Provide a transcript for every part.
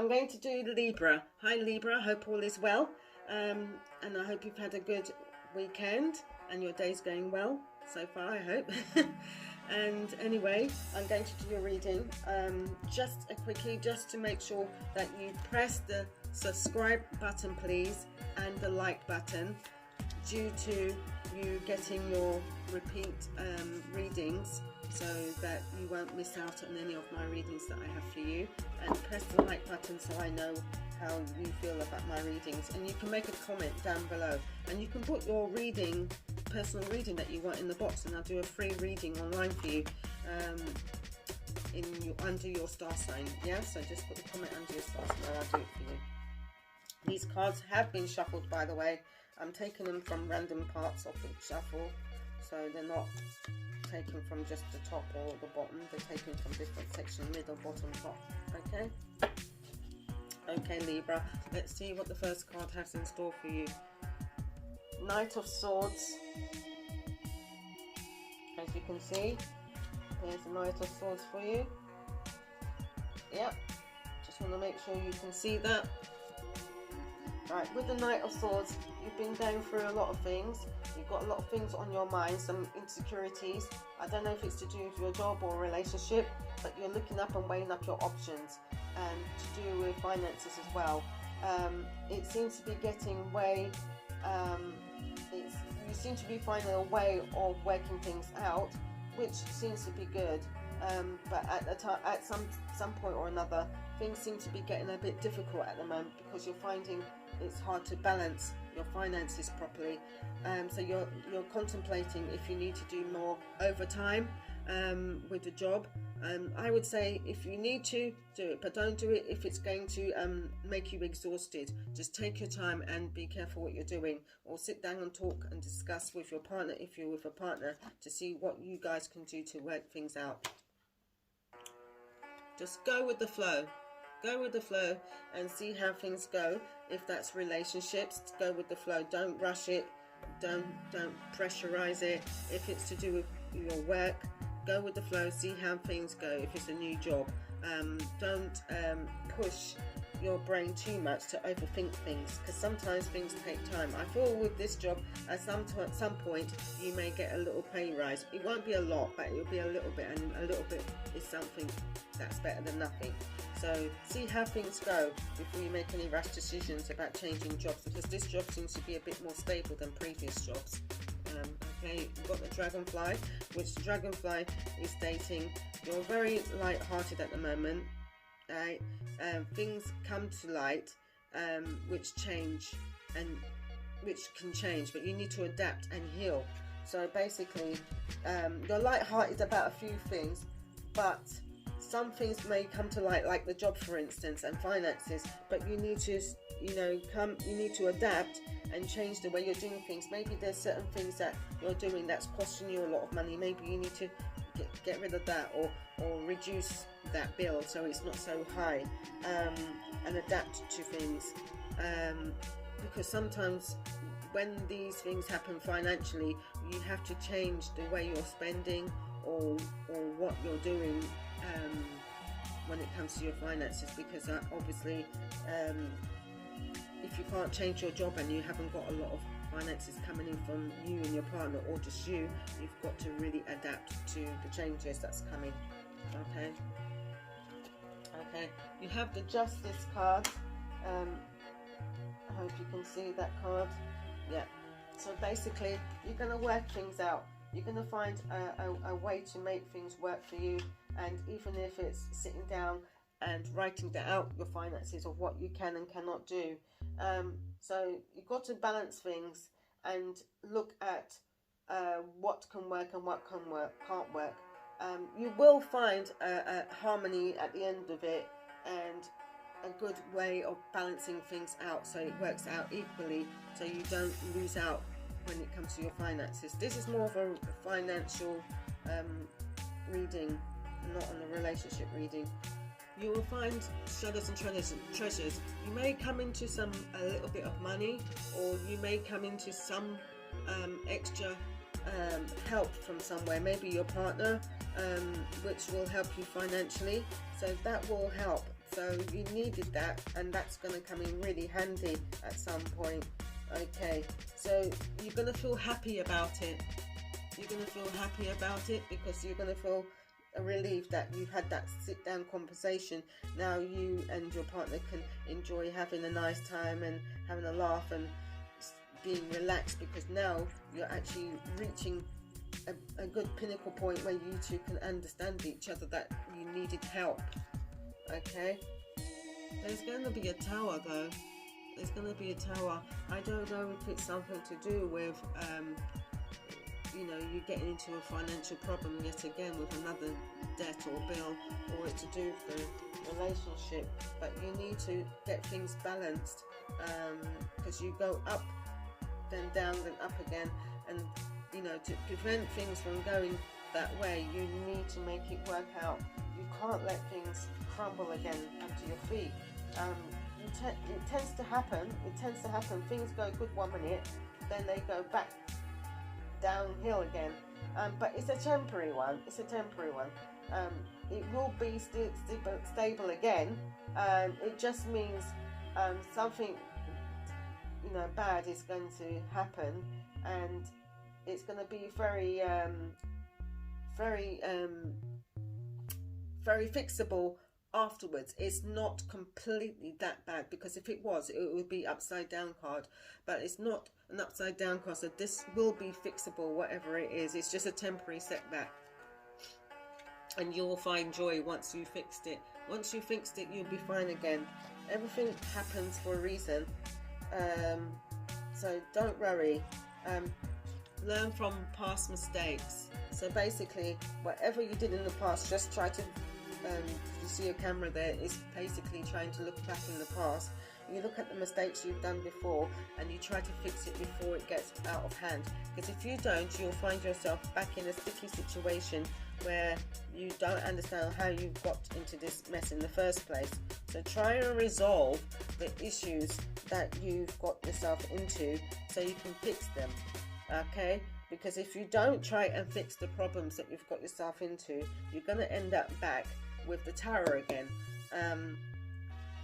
I'm going to do Libra. Hi Libra, hope all is well, and I hope you've had a good weekend and your day's going well so far, I hope. And anyway, I'm going to do your reading just quickly, just to make sure that you press the subscribe button please, and the like button, due to you getting your repeat readings, so that you won't miss out on any of my readings that I have for you. And press the like button so I know how you feel about my readings, and you can make a comment down below, and you can put your reading, personal reading that you want in the box, and I'll do a free reading online for you under your star sign. Yeah, so just put the comment under your star sign and I'll do it for you. These cards have been shuffled, by the way. I'm taking them from random parts of the shuffle, so they're not taken from just the top or the bottom. They're taken from different sections, middle, bottom, top. Okay? Okay, Libra. Let's see what the first card has in store for you. Knight of Swords. As you can see, there's the Knight of Swords for you. Yep. Just want to make sure you can see that. Right, with the Knight of Swords, you've been going through a lot of things. You've got a lot of things on your mind, some insecurities. I don't know if it's to do with your job or relationship, but you're looking up and weighing up your options, and to do with finances as well. It seems to be getting way, you seem to be finding a way of working things out, which seems to be good. But at some point or another, things seem to be getting a bit difficult at the moment, because you're finding it's hard to balance your finances properly. So you're contemplating if you need to do more overtime with the job. I would say if you need to do it, but don't do it if it's going to make you exhausted. Just take your time and be careful what you're doing, or sit down and talk and discuss with your partner, if you're with a partner, to see what you guys can do to work things out. Just go with the flow. Go with the flow and see how things go. If that's relationships, go with the flow. Don't rush it. Don't pressurize it. If it's to do with your work, go with the flow. See how things go. If it's a new job, don't push your brain too much to overthink things, because sometimes things take time. I feel with this job, at some point you may get a little pay rise. It won't be a lot, but it'll be a little bit, and a little bit is something that's better than nothing. So see how things go before you make any rash decisions about changing jobs, because this job seems to be a bit more stable than previous jobs. Okay, you've got the Dragonfly, which the Dragonfly is stating you're very light-hearted at the moment. Right? Things come to light which change, and which can change, but you need to adapt and heal. So basically, you're light-hearted about a few things, but some things may come to light, like the job, for instance, and finances. But you need to, you need to adapt and change the way you're doing things. Maybe there's certain things that you're doing that's costing you a lot of money. Maybe you need to get rid of that, or reduce that bill so it's not so high, and adapt to things, because sometimes when these things happen financially, you have to change the way you're spending, or what you're doing when it comes to your finances, because obviously if you can't change your job and you haven't got a lot of finances coming in from you and your partner, or just you've got to really adapt to the changes that's coming. Okay, you have the Justice card. I hope you can see that card. Yeah, so basically you're going to work things out. You're going to find a way to make things work for you, and even if it's sitting down and writing out your finances of what you can and cannot do. So you've got to balance things and look at what can work and what can't work. You will find a harmony at the end of it, and a good way of balancing things out so it works out equally, so you don't lose out when it comes to your finances. This is more of a financial reading, not on a relationship reading. You will find shadows and treasures. You may come into a little bit of money, or you may come into some extra help from somewhere, maybe your partner, which will help you financially. So that will help So you needed that, and that's going to come in really handy at some point. Okay, so you're going to feel happy about it. You're going to feel happy about it because you're going to feel relieved that you've had that sit down conversation. Now you and your partner can enjoy having a nice time and having a laugh and being relaxed, because now you're actually reaching a good pinnacle point where you two can understand each other, that you needed help. Okay, there's going to be a tower though. There's going to be a tower. I don't know if it's something to do with you know, you getting into a financial problem yet again with another debt or bill, or it's to do with the relationship, but you need to get things balanced, because you go up then down then up again, and you know, to prevent things from going that way, you need to make it work out. You can't let things crumble again under your feet. It tends to happen. Things go good one minute, then they go back downhill again. But it's a temporary one. It will be stable again. It just means something, you know, bad is going to happen, and it's going to be very fixable afterwards. It's not completely that bad, because if it was, it would be upside down card, but it's not an upside down card, so this will be fixable, whatever it is. It's just a temporary setback, and you'll find joy once you fixed it. Once you fixed it, you'll be fine again. Everything happens for a reason, so don't worry. Learn from past mistakes. So basically, whatever you did in the past, just try to you see a camera there, is basically trying to look back in the past. You look at the mistakes you've done before and you try to fix it before it gets out of hand, because if you don't, you'll find yourself back in a sticky situation where you don't understand how you got into this mess in the first place. So try and resolve the issues that you've got yourself into so you can fix them. Okay, because if you don't try and fix the problems that you've got yourself into, you're going to end up back with the tower again.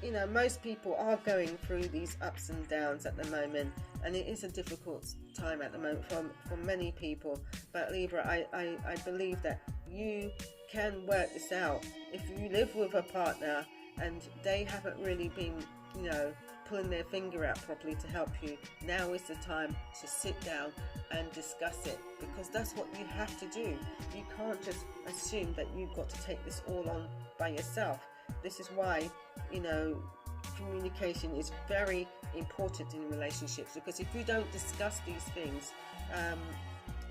You know, most people are going through these ups and downs at the moment, and it is a difficult time at the moment for many people. But Libra, I believe that you can work this out. If you live with a partner and they haven't really been, you know, pulling their finger out properly to help you, now is the time to sit down and discuss it, because that's what you have to do. You can't just assume that you've got to take this all on by yourself. This is why, you know, communication is very important in relationships, because if you don't discuss these things,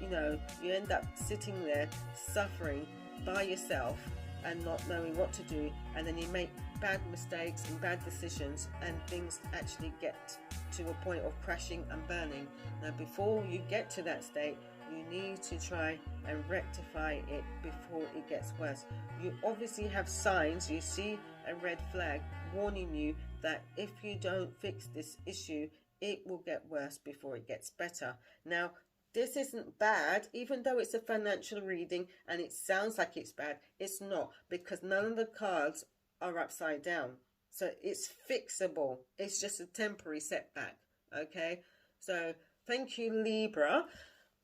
you know, you end up sitting there suffering by yourself and not knowing what to do, and then you make bad mistakes and bad decisions, and things actually get to a point of crashing and burning. Now, before you get to that state, you need to try and rectify it before it gets worse. You obviously have signs. You see a red flag warning you that if you don't fix this issue, it will get worse before it gets better. Now, this isn't bad, even though it's a financial reading and it sounds like it's bad. It's not, because none of the cards are upside down. So it's fixable. It's just a temporary setback. Okay, so thank you, Libra,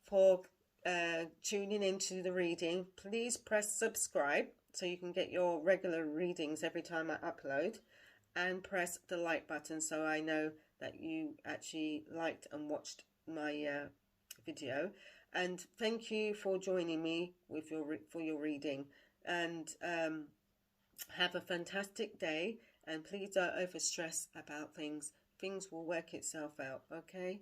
for tuning into the reading. Please press subscribe so you can get your regular readings every time I upload, and press the like button so I know that you actually liked and watched my video. And thank you for joining me with for your reading, and have a fantastic day, and please don't over stress about things. Things will work itself out. Okay,